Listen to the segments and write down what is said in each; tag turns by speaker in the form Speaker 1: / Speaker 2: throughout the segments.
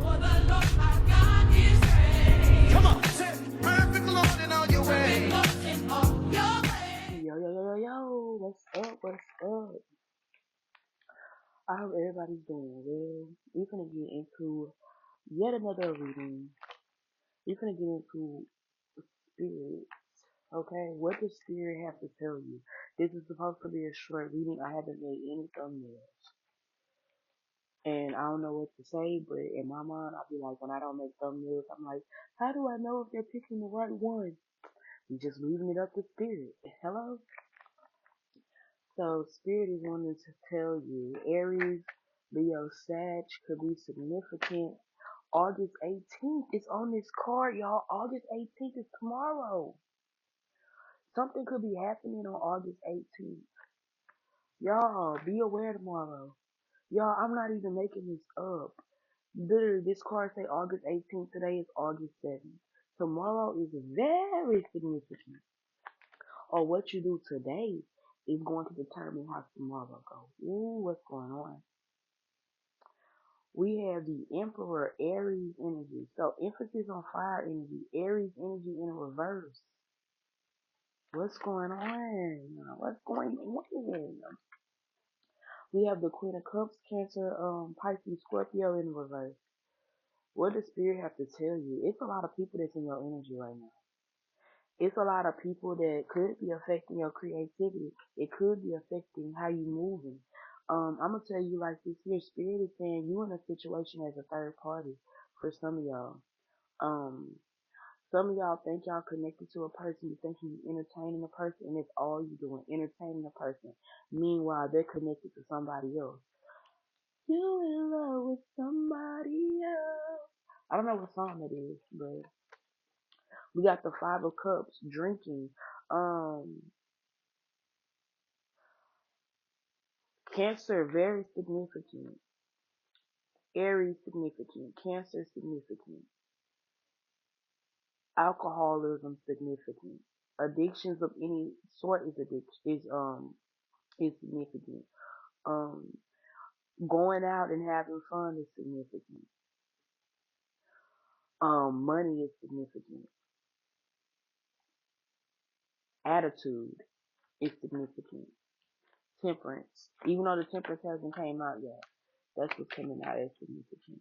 Speaker 1: For the Lord our God is great.
Speaker 2: Come on, say perfect Lord in all your ways.
Speaker 1: Lord in all your ways.
Speaker 3: Yo, yo, yo, yo, yo, what's up, what's up? I hope everybody's doing well. We're gonna get into yet another reading. We're gonna get into spirit, okay? What does spirit have to tell you? This is supposed to be a short reading. I haven't made any thumbnails. And I don't know what to say, but in my mind, I'll be like, when I don't make thumbnails, I'm like, how do I know if they're picking the right one? We just leaving it up to spirit. Hello? So spirit is wanting to tell you, Aries, Leo, Sag could be significant. August 18th is on this card, y'all. August 18th is tomorrow. Something could be happening on August 18th. Y'all, be aware tomorrow. Y'all, I'm not even making this up. Literally, this card say August 18th. Today is August 7th. Tomorrow is very significant. Or what you do today is going to determine how tomorrow goes. Ooh, what's going on? We have the Emperor Aries energy. So emphasis on fire energy. Aries energy in reverse. What's going on? What's going on? We have the Queen of Cups, Cancer, Pisces, Scorpio in reverse. What does Spirit have to tell you? It's a lot of people that's in your energy right now. It's a lot of people that could be affecting your creativity. It could be affecting how you moving. I'm gonna tell you like this here. Spirit is saying you in a situation as a third party for some of y'all. Um, some of y'all think y'all connected to a person. You think you entertaining a person, and it's all you doing, entertaining a person. Meanwhile, they're connected to somebody else. You in love with somebody else. I don't know what song it is, but we got the Five of Cups, drinking. Cancer, very significant. Aries, significant. Cancer, significant. Alcoholism, significant. Addictions of any sort is significant. Um, Going out and having fun is significant. Money is significant. Attitude is significant. Temperance, even though the temperance hasn't came out yet, that's what's coming out as significant.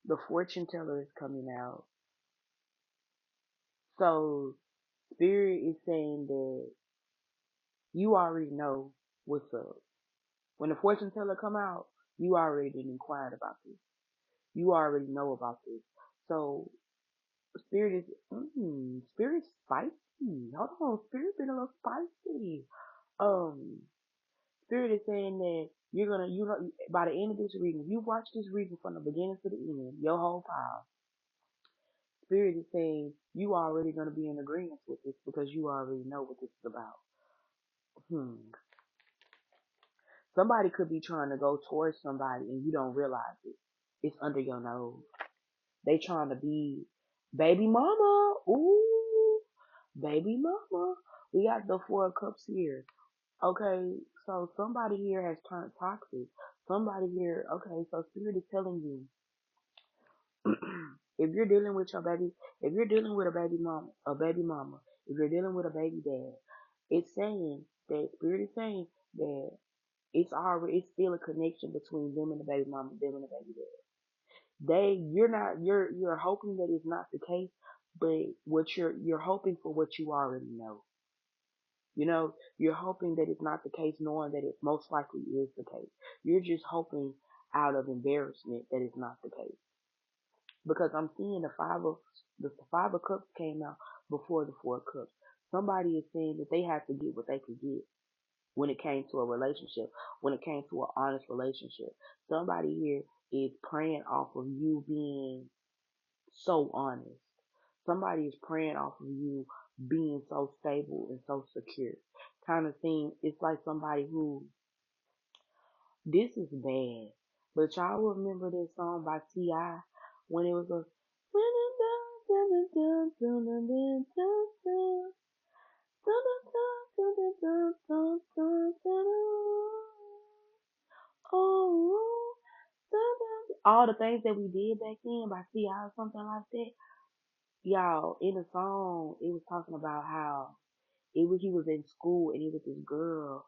Speaker 3: The fortune teller is coming out. So spirit is saying that you already know what's up. When the fortune teller come out, you already been inquired about this. You already know about this. So spirit is spirit's spicy. Hold on, spirit been a little spicy. Um, Spirit is saying that you know, by the end of this reading, if you watch this reading from the beginning to the end, your whole pile, Spirit is saying you already gonna be in agreement with this because you already know what this is about. Somebody could be trying to go towards somebody and you don't realize it. It's under your nose. They trying to be baby mama. Ooh, baby mama. We got the Four of Cups here. Okay, so somebody here has turned toxic. Somebody here, okay, so Spirit is telling you, if you're dealing with your baby, if you're dealing with a baby mama, if you're dealing with a baby dad, it's saying that Spirit is saying that it's still a connection between them and the baby mama, them and the baby dad. You're hoping that it's not the case, but you're hoping for what you already know. You know, you're hoping that it's not the case, knowing that it most likely is the case. You're just hoping out of embarrassment that it's not the case. Because I'm seeing the Five of Cups came out before the Four of Cups. Somebody is saying that they have to get what they could get when it came to a relationship, when it came to an honest relationship. Somebody here is preying off of you being so honest. Somebody is preying off of you being so stable and so secure. Kind of thing. It's like somebody who, this is bad. But y'all remember that song by T.I. when it was a all the things that we did back then by CI or something like that. Y'all, in the song, it was talking about how he was in school and it was this girl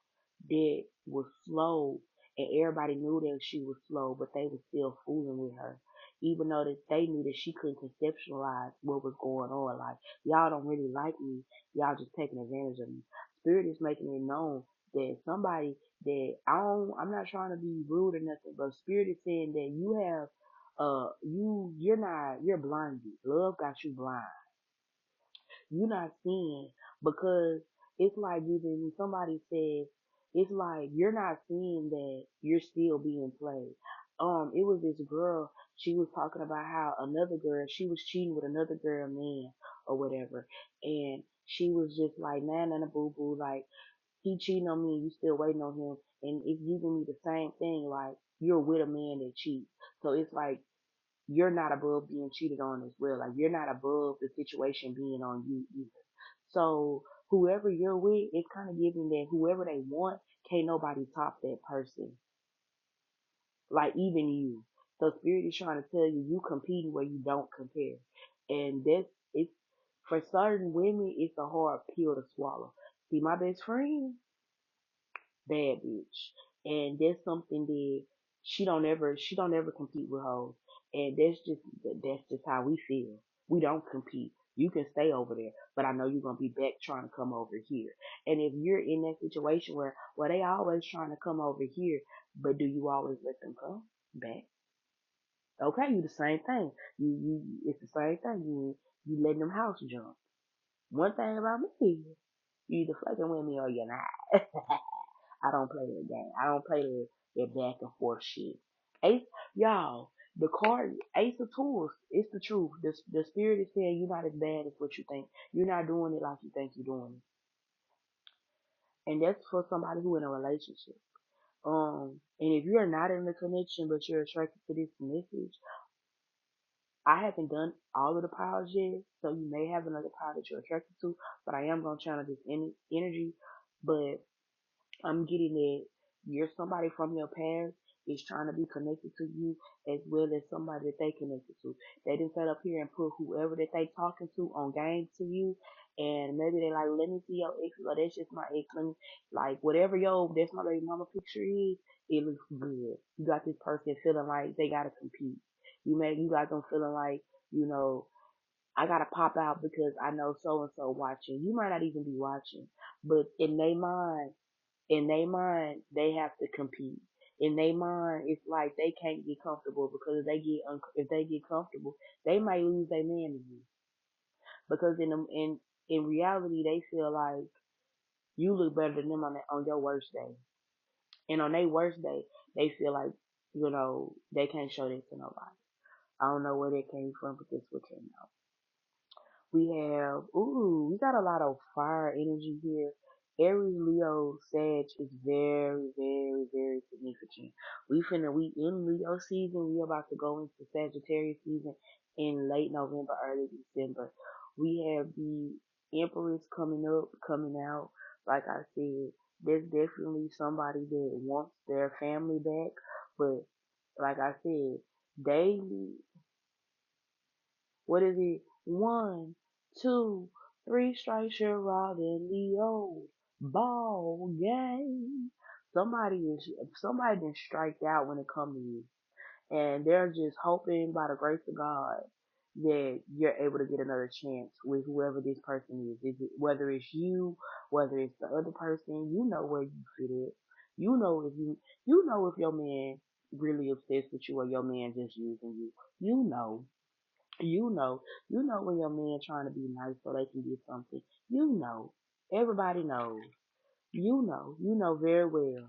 Speaker 3: that was slow and everybody knew that she was slow, but they was still fooling with her. Even though that they knew that she couldn't conceptualize what was going on. Like, y'all don't really like me. Y'all just taking advantage of me. Spirit is making it known that somebody that I'm not trying to be rude or nothing, but Spirit is saying that you have, you're blinded. Love got you blind. You're not seeing because it's like giving somebody says it's like you're not seeing that you're still being played. It was this girl, she was talking about how another girl, she was cheating with another girl man or whatever. And she was just like, nah, nah, nah, boo boo, like he cheating on me and you still waiting on him and it's giving me the same thing, like you're with a man that cheats. So it's like you're not above being cheated on as well. Like you're not above the situation being on you either. So whoever you're with, it's kind of giving that whoever they want, can't nobody top that person. Like even you. So spirit is trying to tell you, you competing where you don't compare. And that's, it's, for certain women, it's a hard pill to swallow. See, my best friend, bad bitch. And that's something that she don't ever compete with hoes. And that's just how we feel. We don't compete. You can stay over there, but I know you're gonna be back trying to come over here. And if you're in that situation where, well, they always trying to come over here, but do you always let them come back? Okay, you the same thing. It's the same thing. You letting them house jump. One thing about me, you either fucking with me or you're not. I don't play that game. I don't play that back and forth shit. Ace, y'all, the card, Ace of Tools, it's the truth. The spirit is saying you're not as bad as what you think. You're not doing it like you think you're doing it. And that's for somebody who in a relationship. And if you're not in a connection but you're attracted to this message, I haven't done all of the piles yet, so you may have another pile that you're attracted to, but I am gonna channel this energy. But I'm getting that you're somebody from your past is trying to be connected to you as well as somebody that they connected to. They didn't sit up here and put whoever that they talking to on game to you, and maybe they like, let me see your ex, or that's just my ex. Let me, like, whatever that's my baby mama picture is, it looks good. You got this person feeling like they gotta compete. You got them feeling like, you know, I gotta pop out because I know so and so watching. You might not even be watching, but in their mind, they have to compete. In their mind, it's like they can't get comfortable because if they get comfortable, they might lose their man to you. Because in reality, they feel like you look better than them on your worst day, and on their worst day, they feel like they can't show that to nobody. I don't know where that came from, but that's what came out. We got a lot of fire energy here. Aries, Leo, Sag is very, very, very significant. We in Leo season. We about to go into Sagittarius season in late November, early December. We have the Empress coming up, coming out. Like I said, there's definitely somebody that wants their family back, but like I said, they what is it? One, two, three strikes, you're robbing Leo. Ball game. Somebody been striked out when it comes to you. And they're just hoping by the grace of God that you're able to get another chance with whoever this person is. Whether it's you, whether it's the other person, you know where you fit in. You know you know if your man really obsessed with you or your man just using you. You know. You know, you know when your man trying to be nice so they can get something. You know, everybody knows. You know very well.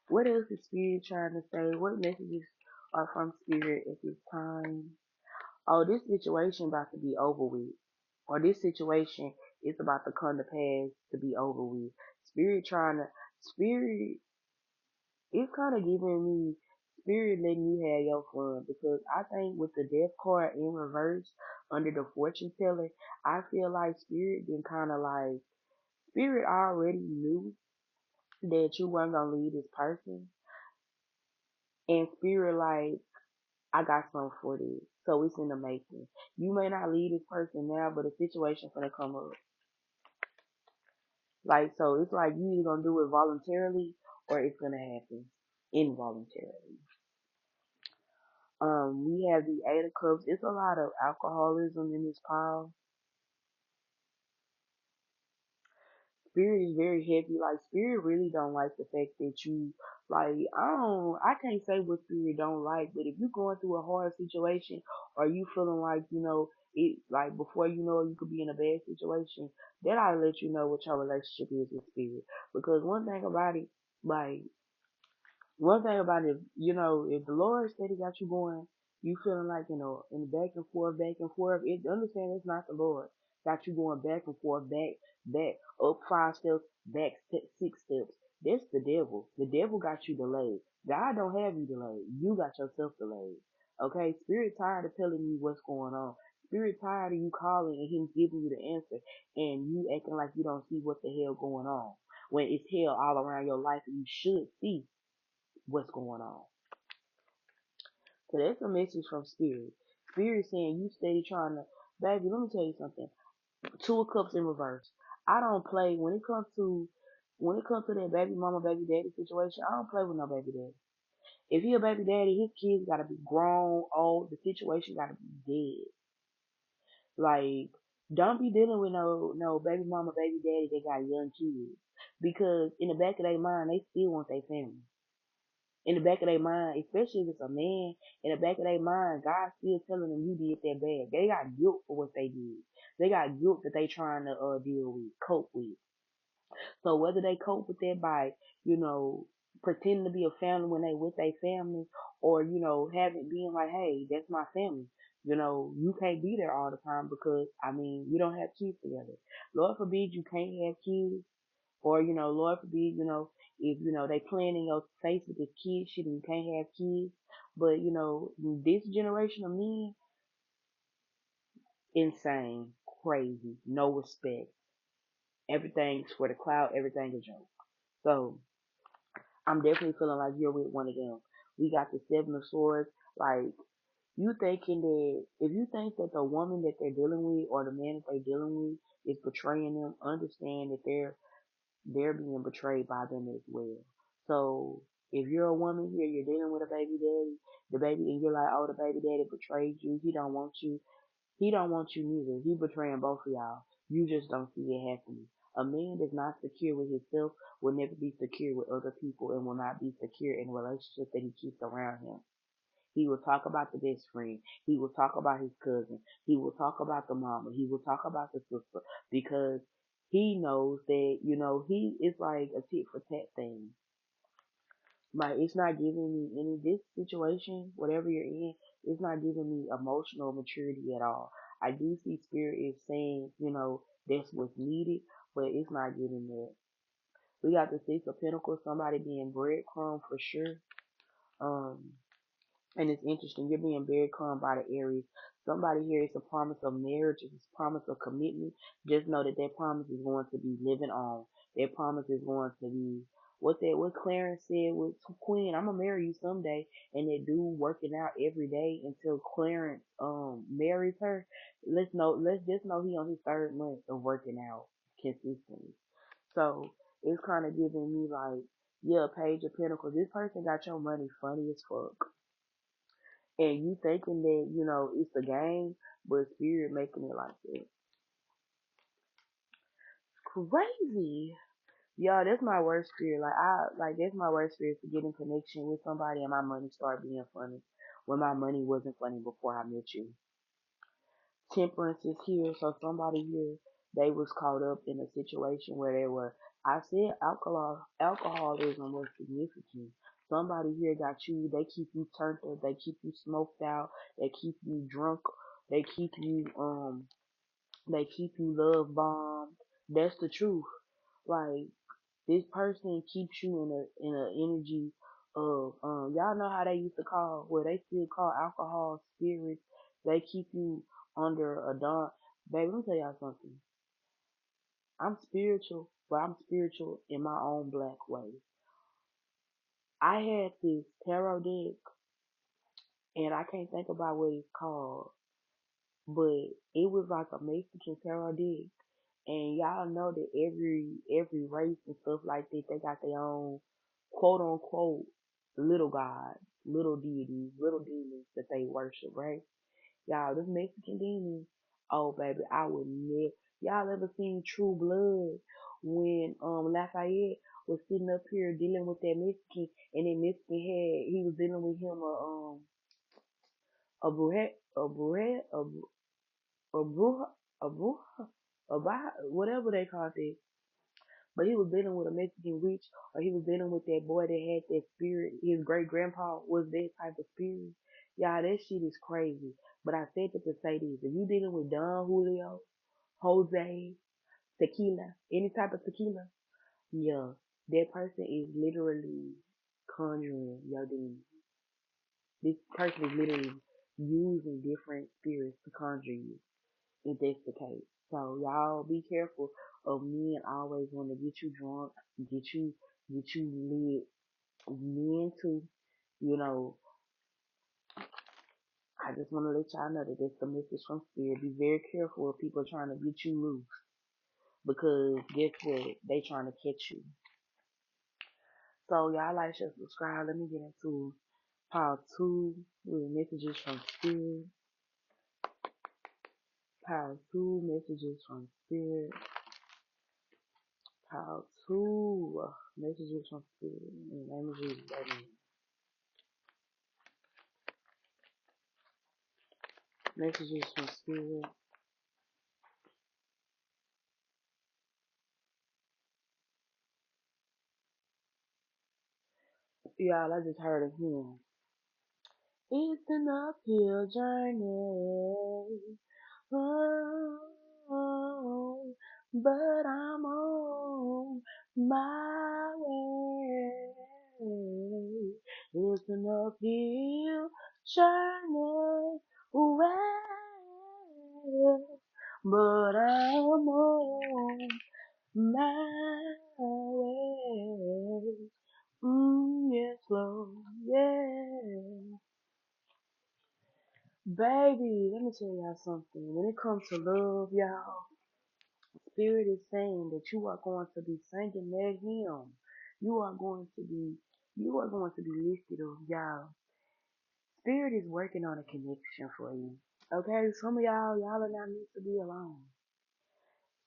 Speaker 3: What else is Spirit trying to say? What messages are from Spirit at this time? Oh, this situation about to be over with, or this situation is about to come to pass to be over with. Spirit it's kind of giving me spirit letting you have your fun because I think with the death card in reverse under the fortune teller, I feel like spirit been kind of like spirit already knew that you weren't gonna leave this person, And spirit like, I got something for this. So it's in the making. You may not leave this person now, but a situation gonna come up. Like, so it's like you either gonna do it voluntarily or it's gonna happen involuntarily. We have the Eight of Cups. It's a lot of alcoholism in this pile. Spirit is very heavy. Like, spirit really don't like the fact that you, like, I can't say what spirit don't like, but if you're going through a hard situation or you feeling like, it, like, before you know it, you could be in a bad situation, that ought to let you know what your relationship is with spirit. Because like, one thing about it, if the Lord steady got you going, you feeling like, in the back and forth, understand it's not the Lord. Got you going back and forth, back, up 5 steps, back 6 steps. That's the devil. The devil got you delayed. God don't have you delayed. You got yourself delayed. Okay? Spirit tired of telling you what's going on. Spirit tired of you calling and him giving you the answer and you acting like you don't see what the hell going on. When it's hell all around your life and you should see what's going on. So that's a message from Spirit. Spirit saying you steady trying to, baby, let me tell you something. Two of Cups in reverse. I don't play when it comes to that baby mama, baby daddy situation. I don't play with no baby daddy. If he a baby daddy, his kids gotta be grown, old. The situation gotta be dead. Like, don't be dealing with no baby mama, baby daddy that got young kids, because in the back of their mind, they still want their family. In the back of their mind, especially if it's a man, in the back of their mind, God's still telling them you did that bad. They got guilt for what they did. They got guilt that they trying to deal with, cope with. So whether they cope with that by, you know, pretending to be a family when they with their family, or having being like, hey, that's my family. You can't be there all the time because we don't have kids together. Lord forbid you can't have kids, or, Lord forbid, if, they playing in your face with this kid shit and you can't have kids. But, this generation of men, insane, crazy, no respect. Everything's for the cloud, everything a joke. So, I'm definitely feeling like you're with one of them. We got the Seven of Swords. Like, you thinking that, if you think that the woman that they're dealing with or the man that they're dealing with is betraying them, understand that they're being betrayed by them as well. So if you're a woman here, you're dealing with a baby daddy, and you're like, oh, the baby daddy betrayed you. He don't want you. He don't want you neither. He betraying both of y'all. You just don't see it happening. A man that's not secure with himself will never be secure with other people and will not be secure in a relationship that he keeps around him. He will talk about the best friend. He will talk about his cousin. He will talk about the mama. He will talk about the sister, because he knows that, he is like a tit for tat thing. Like, it's not giving me any, this situation, whatever you're in, it's not giving me emotional maturity at all. I do see spirit is saying, that's what's needed, but it's not giving that. We got the Six of Pentacles, somebody being breadcrumb for sure. Um, And it's interesting, you're being very calm by the Aries. Somebody here is a promise of marriage, it's a promise of commitment. Just know that that promise is going to be living on. That promise is going to be what Clarence said with Queen, I'm gonna marry you someday, and that dude working out every day until Clarence marries her. Let's just know he on his 3rd month of working out consistently. So it's kinda giving me like, yeah, Page of Pentacles. This person got your money funny as fuck, and you thinking that it's a game, but spirit making it like that. Crazy, y'all. That's my worst fear. That's my worst fear, to get in connection with somebody and my money start being funny when my money wasn't funny before I met you. Temperance is here, so somebody here, they was caught up in a situation where they were. I said alcoholism was significant. Somebody here got you. They keep you turned up. They keep you smoked out. They keep you drunk. They keep you love bombed. That's the truth. Like, this person keeps you in a energy of y'all know how they used to call, well, they still call alcohol spirits. They keep you under a dawn. Baby, let me tell y'all something. I'm spiritual, but I'm spiritual in my own black way. I had this tarot deck, and I can't think about what it's called, but it was like a Mexican tarot deck. And y'all know that every race and stuff like that, they got their own quote unquote little gods, little deities, little demons that they worship, right? Y'all, this Mexican demon, oh baby, I would never. Y'all ever seen True Blood when Lafayette was sitting up here dealing with that Mexican, and that Mexican he was dealing with him a brujet, a bruja, a bruja, whatever they called it. But he was dealing with a Mexican witch, or he was dealing with that boy that had that spirit. His great grandpa was that type of spirit. Y'all, that shit is crazy. But I said that to say this: if you dealing with Don Julio, Jose, tequila, any type of tequila, yeah, that person is literally conjuring your demons. This person is literally using different spirits to conjure you, if that's the case. So y'all be careful of men always want to get you drunk, get you lit. Men too, you know. I just want to let y'all know that that's the message from spirit. Be very careful of people trying to get you loose, because guess what? They trying to catch you. So y'all like, share, subscribe. Let me get into part two with messages from spirit. Part two, messages from spirit. Part two, messages from spirit. In the name of Jesus, amen. Messages from spirit. Y'all, I just heard a hymn. It's an uphill journey. Oh, but I'm on my way. It's an uphill journey. Way, but I'm on my way. Yes, Lord, yeah. Baby, let me tell y'all something. When it comes to love, y'all, Spirit is saying that you are going to be singing that hymn. You are going to be, you are going to be lifted up, y'all. Spirit is working on a connection for you. Okay, some of y'all are not meant to be alone.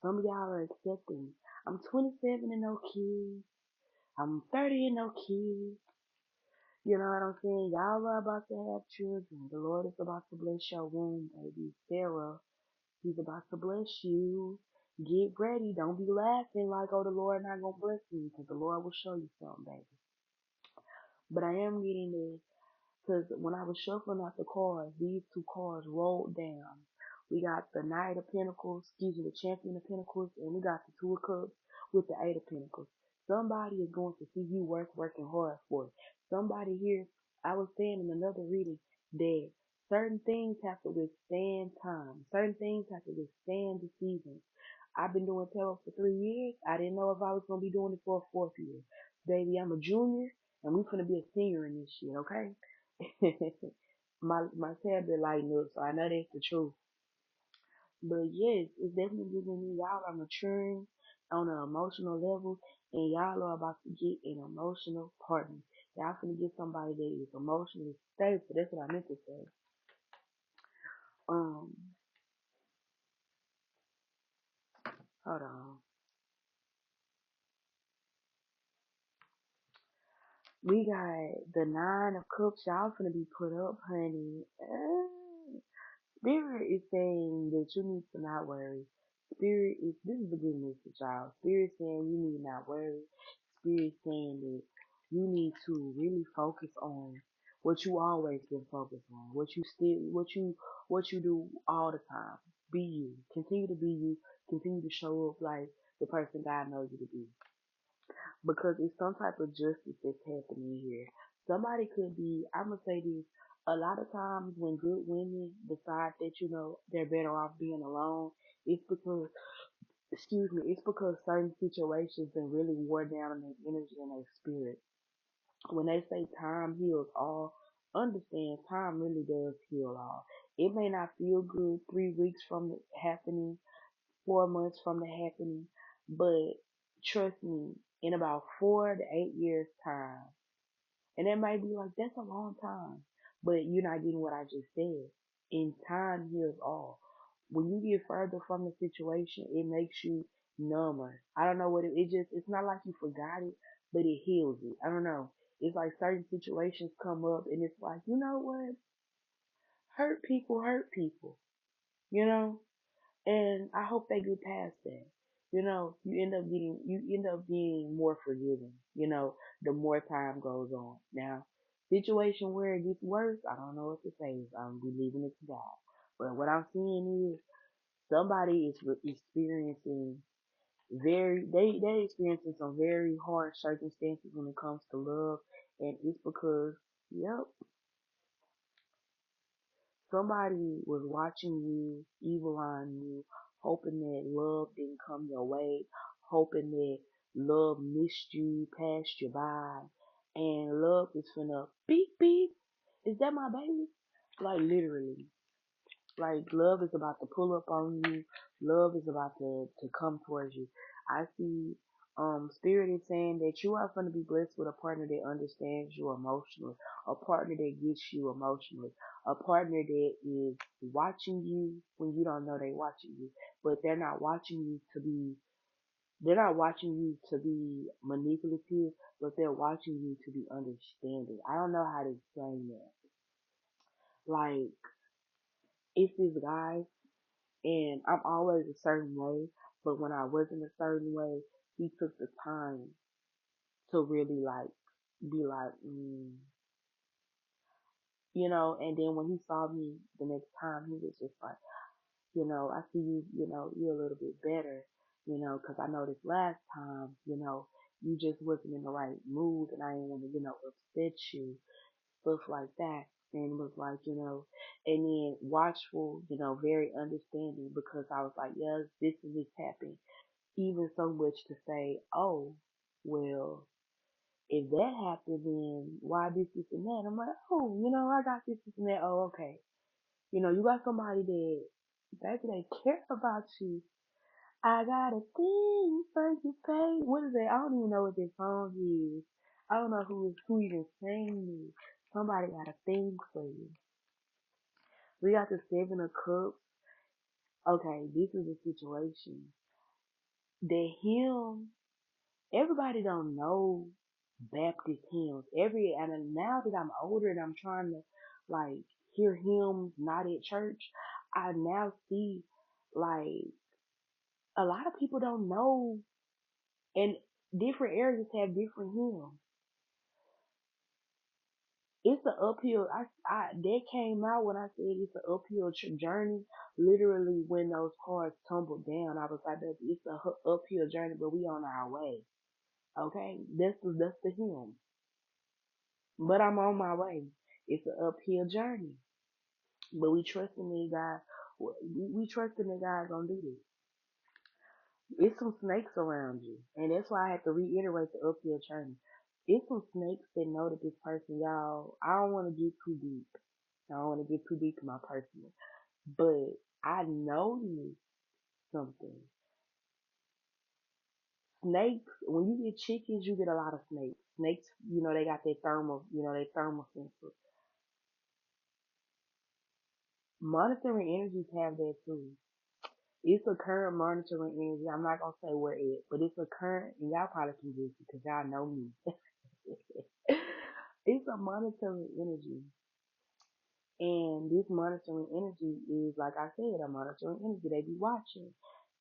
Speaker 3: Some of y'all are accepting. I'm 27 and no kids. I'm 30 and no kids. You know what I'm saying? Y'all are about to have children. The Lord is about to bless your womb, baby. Sarah, He's about to bless you. Get ready. Don't be laughing like, oh, the Lord not gonna bless me, because the Lord will show you something, baby. But I am getting this. Because when I was shuffling out the cards, these two cards rolled down. We got the Knight of Pentacles, excuse me, the Champion of Pentacles, and we got the Two of Cups with the Eight of Pentacles. Somebody is going to see you working hard for it. Somebody here, I was saying in another reading that certain things have to withstand time. Certain things have to withstand the seasons. I've been doing tarot for 3 years. I didn't know if I was going to be doing it for a fourth year. Baby, I'm a junior, and we're going to be a senior in this shit, okay? my tab been lighting up, so I know that's the truth. But yes, it's definitely giving me y'all are maturing on an emotional level, and y'all are about to get an emotional partner. Y'all finna get somebody that is emotionally stable. That's what I meant to say. Um, hold on. We got the Nine of Cups. Y'all finna be put up, honey. Spirit is saying that you need to not worry. This is the good message, y'all. Spirit saying you need not worry. Spirit saying that you need to really focus on what you always been focused on. What you do all the time. Be you. Continue to be you. Continue to show up like the person God knows you to be, because it's some type of justice that's happening here. Somebody could be, I'm gonna say this, a lot of times when good women decide that, they're better off being alone, it's because, excuse me, it's because certain situations been really wore down on their energy and their spirit. When they say time heals all, understand time really does heal all. It may not feel good 3 weeks from it happening, 4 months from the happening, but trust me, in about 4 to 8 years time, and it might be like, that's a long time. But you're not getting what I just said. In time heals all. When you get further from the situation, it makes you number. I don't know what it's not like you forgot it, but it heals it. I don't know. It's like certain situations come up and it's like, you know what? Hurt people, you know? And I hope they get past that. You end up being more forgiving, the more time goes on. Now, situation where it gets worse, I don't know what to say. I'm leaving it to God. But what I'm seeing is somebody is experiencing they experiencing some very hard circumstances when it comes to love, and it's because, yep, somebody was watching you, evil on you, hoping that love didn't come your way, hoping that love missed you, passed you by, and love is finna beep beep. Is that my baby? Like literally. Like love is about to pull up on you. Love is about to come towards you. I see Spirit is saying that you are going to be blessed with a partner that understands you emotionally, a partner that gets you emotionally, a partner that is watching you when you don't know they're watching you, but they're not watching you to be manipulative, but they're watching you to be understanding. I don't know how to explain that. Like, it's this guy and I'm always a certain way, but when I wasn't a certain way, he took the time to really like be like, and then when he saw me the next time, he was just like, I see you, you're a little bit better, 'cause I noticed last time, you just wasn't in the right mood and I didn't want to, upset you, stuff like that. And was like, and then watchful, very understanding because I was like, yes, this and this happened. Even so much to say, oh, well, if that happened, then why this, and that? I'm like, oh, I got this, and that. Oh, okay. You got somebody that, baby, they care about you. I got a thing for you, babe. What is that? I don't even know what this song is. I don't know who even sang it. Somebody got a thing for you. We got the Seven of Cups. Okay, this is a situation. The hymn, everybody don't know Baptist hymns. And now that I'm older and I'm trying to like hear hymns not at church, I now see like a lot of people don't know, and different areas have different hymns. It's an uphill. That came out when I said it's an uphill journey. Literally, when those cars tumbled down, I was like, "Baby, it's a uphill journey, but we on our way." Okay, that's the hymn. But I'm on my way. It's an uphill journey, but we trusting that God. We trusting that God gonna do this. It's some snakes around you, and that's why I have to reiterate the uphill journey. It's some snakes that know that this person, y'all. I don't want to get too deep. I don't want to get too deep in my personal, but I noticed something. Snakes. When you get chickens, you get a lot of snakes. Snakes, they got their thermal sensor. Monitoring energies have that too. It's a current monitoring energy. I'm not gonna say where it, but it's a current, and y'all probably can guess it because y'all know me. It's a monitoring energy, and this monitoring energy is, like I said, a monitoring energy. They be watching.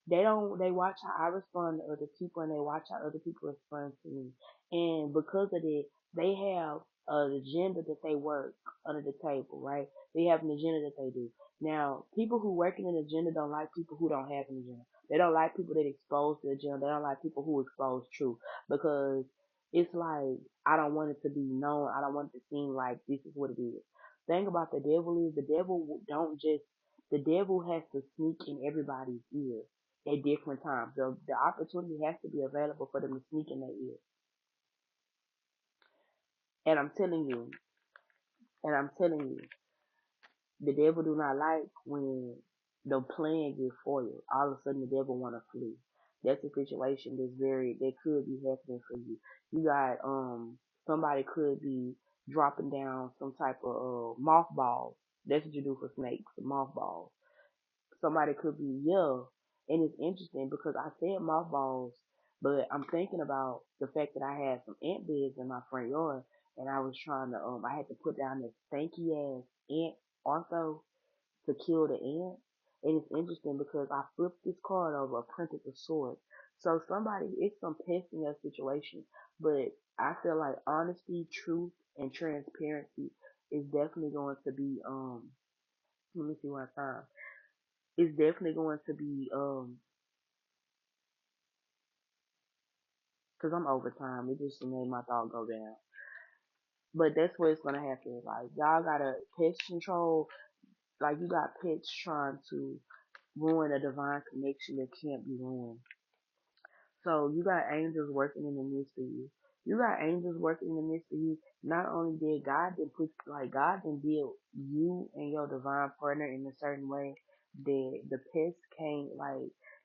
Speaker 3: They watch how I respond to other people and they watch how other people respond to me. And because of that, they have an agenda that they work under the table, right? They have an agenda that they do. Now, people who work in an agenda don't like people who don't have an agenda. They don't like people that expose the agenda. They don't like people who expose truth because it's like, I don't want it to be known. I don't want it to seem like this is what it is. Thing about the devil is the devil has to sneak in everybody's ear at different times. The opportunity has to be available for them to sneak in their ear. And I'm telling you, and I'm telling you, the devil do not like when the plan gets foiled. All of a sudden, the devil want to flee. That's a situation that could be happening for you. You got somebody could be dropping down some type of mothballs. That's what you do for snakes, mothballs. Somebody could be and it's interesting because I said mothballs, but I'm thinking about the fact that I had some ant beds in my front yard, and I was trying to I had to put down this stanky ass ant ortho to kill the ant. And it's interesting because I flipped this card over, printed the sword. So it's some pest in your situation, but I feel like honesty, truth, and transparency is definitely going to be let me see what time. It's definitely going to be because I'm overtime. It just made my thought go down. But that's what it's gonna happen. Like y'all gotta pest control. Like you got pets trying to ruin a divine connection that can't be ruined. So you got angels working in the midst of you. You got angels working in the midst of you. Not only did God then build you and your divine partner in a certain way that the pests can't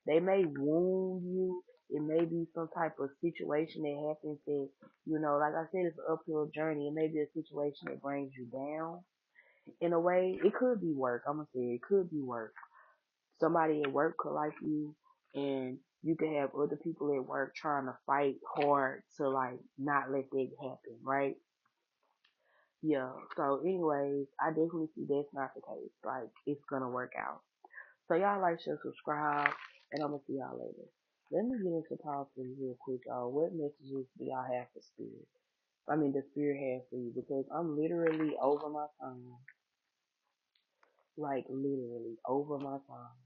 Speaker 3: they may wound you. It may be some type of situation that happens that, like I said, it's an uphill journey. It may be a situation that brings you down in a way. It could be work. I'm gonna say it could be work. Somebody at work could like you, and you could have other people at work trying to fight hard to not let that happen, right? Yeah. So anyways, I definitely see that's not the case. Like it's gonna work out. So y'all like, share, subscribe, and I'm gonna see y'all later. Let me get into policy real quick, y'all. What messages do y'all have for spirit? I mean, the spirit has for you, because I'm literally over my time. Like literally over my time.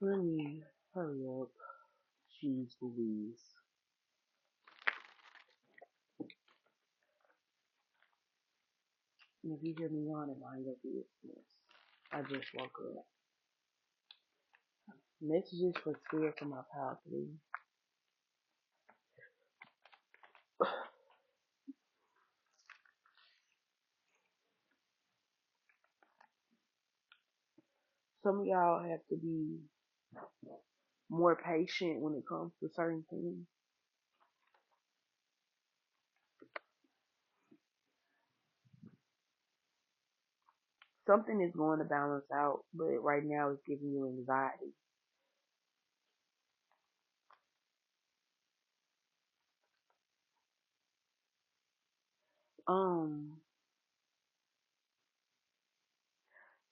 Speaker 3: Let me hurry up. Jeez Louise. If you hear me yawning, mind your business. I just woke up. Messages for spirit from my pal, please. Some of y'all have to be more patient when it comes to certain things. Something is going to balance out, but right now it's giving you anxiety. Um,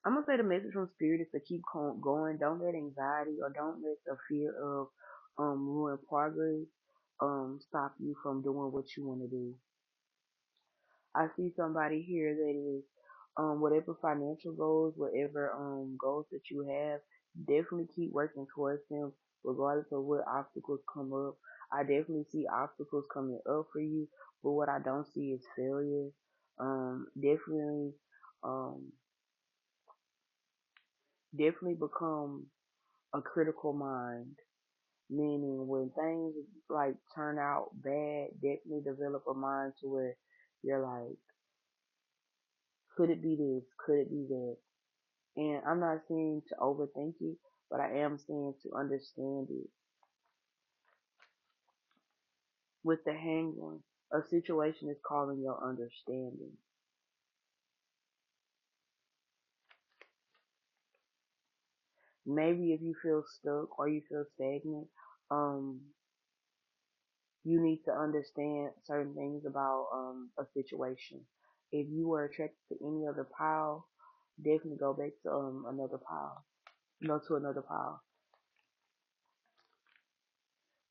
Speaker 3: I'm gonna say the message from spirit is to keep going. Don't let anxiety or don't let the fear of ruin progress stop you from doing what you want to do. I see somebody here that is whatever financial goals, whatever goals that you have, definitely keep working towards them regardless of what obstacles come up. I definitely see obstacles coming up for you, but what I don't see is failure. Definitely um definitely become a critical mind. Meaning when things turn out bad, definitely develop a mind to where you're like, could it be this? Could it be that? And I'm not saying to overthink it, but I am saying to understand it. With the hangman, a situation is calling your understanding. Maybe if you feel stuck or you feel stagnant, um, you need to understand certain things about a situation. If you were attracted to any other pile, definitely go back to another pile. Go to another pile.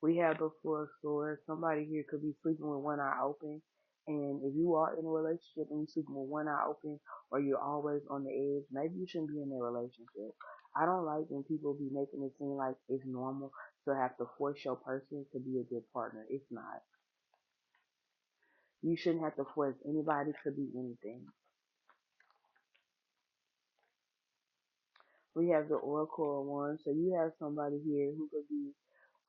Speaker 3: We have the Four of Swords. Somebody here could be sleeping with one eye open. And if you are in a relationship and you're sleeping with one eye open, or you're always on the edge, maybe you shouldn't be in a relationship. I don't like when people be making it seem like it's normal to have to force your person to be a good partner. It's not. You shouldn't have to force anybody to be anything. We have the Oracle of Wands. So you have somebody here who could be,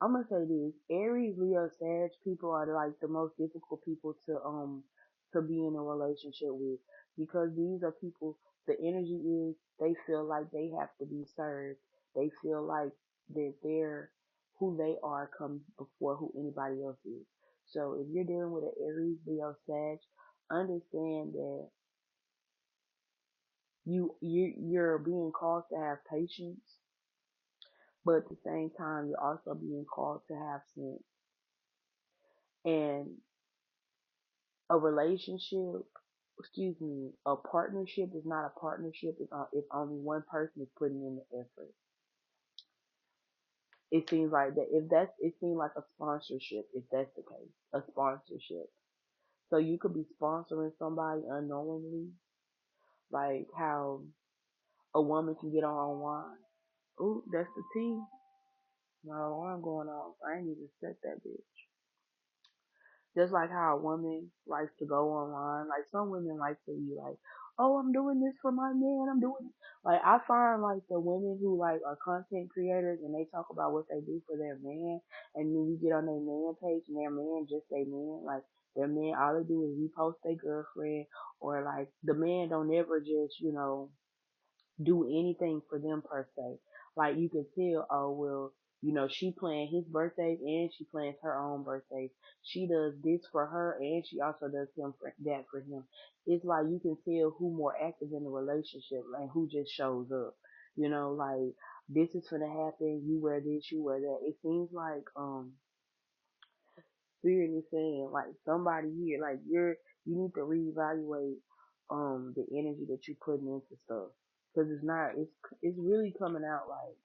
Speaker 3: I'm gonna say this: Aries, Leo, Sag people are like the most difficult people to be in a relationship with, because these are people. The energy is they feel like they have to be served. They feel like that they're who they are comes before who anybody else is. So if you're dealing with an Aries, Leo, Sag, understand that you're being called to have patience, but at the same time you're also being called to have sense. And a relationship, excuse me, a partnership is not a partnership if only one person is putting in the effort. It seems like that it seems like a sponsorship if that's the case, a sponsorship. So you could be sponsoring somebody unknowingly, like how a woman can get on online. Ooh, that's the tea. No alarm going off. I ain't even set that bitch. Just like how a woman likes to go online, like some women like to be like, "Oh, I'm doing this for my man. I'm doing." Like I find like the women who like are content creators and they talk about what they do for their man, and then you get on their man page and their man just their man, like their man all they do is repost their girlfriend, or like the man don't ever just do anything for them per se. Like you can tell, oh well, she planned his birthdays and she plans her own birthdays. She does this for her and she also does that for him. It's like you can tell who more active in the relationship and who just shows up. Like this is gonna happen, you wear this, you wear that. It seems like spirit is saying like somebody here, like you need to reevaluate the energy that you're putting into stuff, because it's really coming out like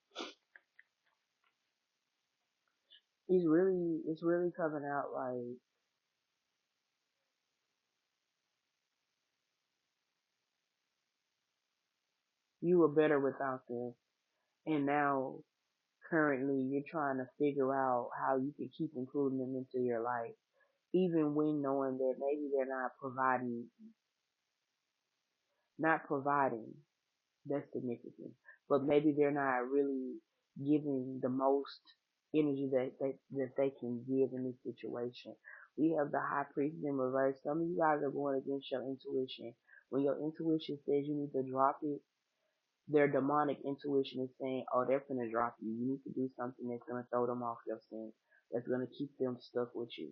Speaker 3: it's really coming out like you were better without them, and now currently you're trying to figure out how you can keep including them into your life, even when knowing that maybe they're not providing. That's significant. But maybe they're not really giving the most energy that they can give in this situation. We have the high priestess in reverse. Some of you guys are going against your intuition. When your intuition says you need to drop it, their demonic intuition is saying, oh, they're gonna drop you. You need to do something that's gonna throw them off your scent. That's gonna keep them stuck with you.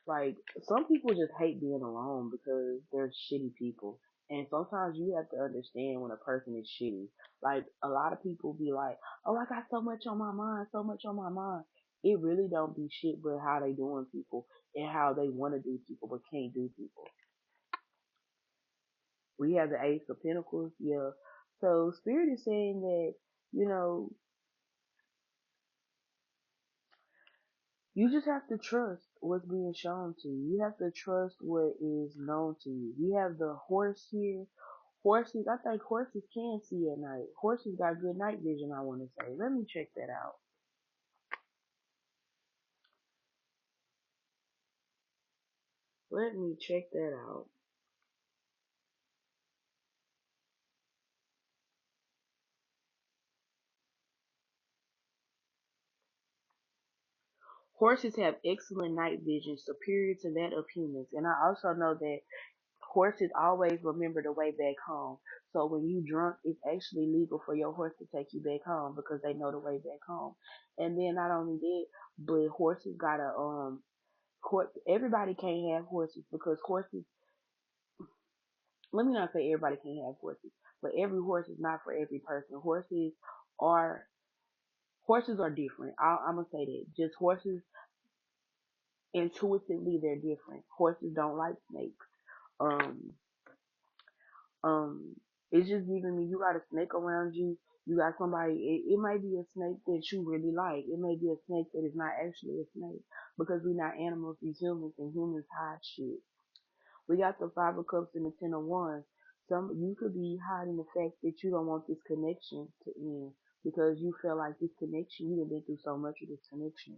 Speaker 3: Like, some people just hate being alone because they're shitty people. And sometimes you have to understand when a person is shitty. Like, a lot of people be like, oh, I got so much on my mind, so much on my mind. It really don't be shit but how they doing people and how they want to do people but can't do people. We have the Ace of Pentacles, yeah. So Spirit is saying that, you know, you just have to trust what's being shown to you. You have to trust what is known to you. We have the horse here. Horses, I think horses can see at night. Horses got good night vision, I want to say. Let me check that out. Let me check that out. Horses have excellent night vision, superior to that of humans. And I also know that horses always remember the way back home. So when you drunk, it's actually legal for your horse to take you back home because they know the way back home. And then not only that, but horses gotta everybody can't have horses because horses. Let me not say everybody can't have horses, but every horse is not for every person. Are horses are different. I'm gonna say that. Just horses intuitively they're different. Horses don't like snakes. Um, Um, it's just giving me you got a snake around you. You got somebody. It might be a snake that you really like. It may be a snake that is not actually a snake because we're not animals. We humans, and humans hide shit. We got the Five of Cups and the Ten of Wands. You could be hiding the fact that you don't want this connection to end because you feel like this connection. You've been through so much of this connection.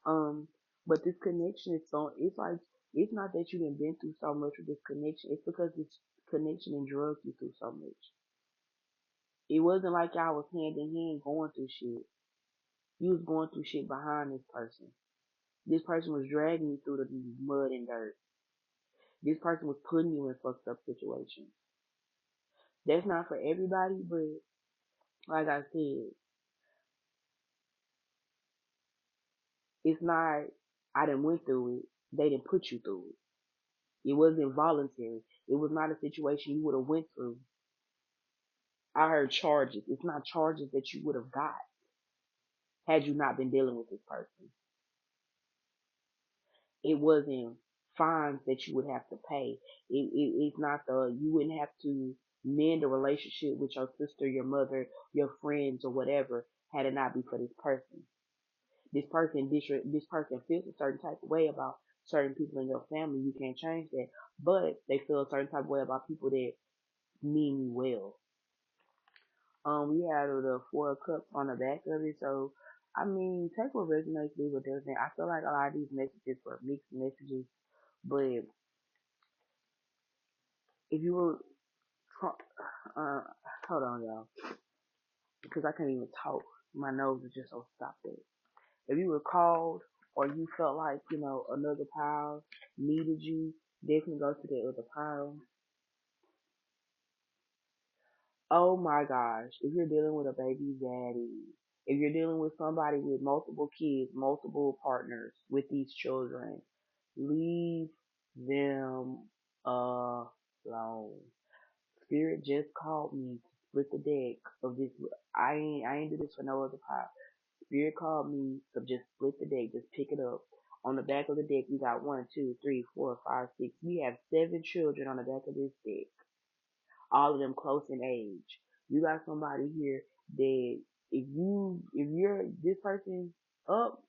Speaker 3: Um, but this connection is so, it's like, it's not that you done been through so much with this connection. It's because this connection and drugs you through so much. It wasn't like y'all was hand in hand going through shit. You was going through shit behind this person. This person was dragging you through the mud and dirt. This person was putting you in fucked up situations. That's not for everybody, but like I said, it's not, I didn't went through it. They didn't put you through it. It wasn't voluntary. It was not a situation you would have went through. I heard charges. It's not charges that you would have got had you not been dealing with this person. It wasn't fines that you would have to pay. It's not you wouldn't have to mend a relationship with your sister, your mother, your friends, or whatever had it not be for this person. This person feels a certain type of way about certain people in your family. You can't change that, but they feel a certain type of way about people that mean you well. We had the 4 cups on the back of it, so I mean, take what resonates, leave what doesn't. I feel like a lot of these messages were mixed messages, but if you were, uh, hold on, y'all, because I can't even talk. My nose is just so stopped up. If you were called or you felt like, another pile needed you, definitely go to the other pile. Oh my gosh, if you're dealing with a baby daddy, if you're dealing with somebody with multiple kids, multiple partners with these children, leave them alone. Spirit just called me to split the deck of this. I ain't do this for no other pile. Spirit called me to just split the deck, just pick it up. On the back of the deck, we got 1, 2, 3, 4, 5, 6. We have 7 children on the back of this deck. All of them close in age. You got somebody here that if you're this person up,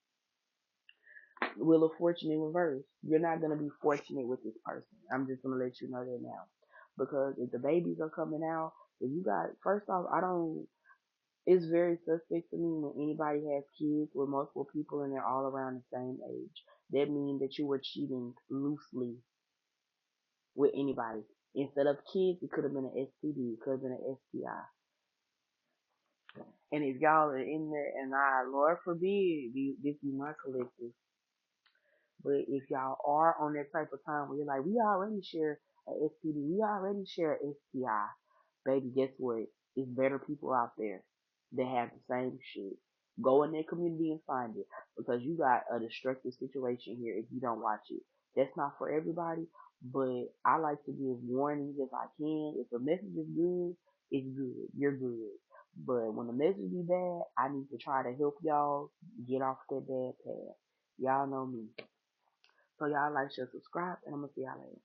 Speaker 3: Wheel of Fortune in reverse. You're not gonna be fortunate with this person. I'm just gonna let you know that now. Because if the babies are coming out, if you got first off, I don't it's very suspect to me when anybody has kids with multiple people and they're all around the same age. That means that you were cheating loosely with anybody. Instead of kids, it could have been an STD, it could have been an STI. And if y'all are in there, and Lord forbid, this be my collective, but if y'all are on that type of time where you're like, we already share a STD, we already share a STI, baby, guess what? It's better people out there that have the same shit. Go in their community and find it because you got a destructive situation here if you don't watch it. That's not for everybody, but I like to give warnings if I can. If the message is good, it's good. You're good. But when the message be bad, I need to try to help y'all get off that bad path. Y'all know me. So y'all like, share, subscribe, and I'm gonna see y'all later.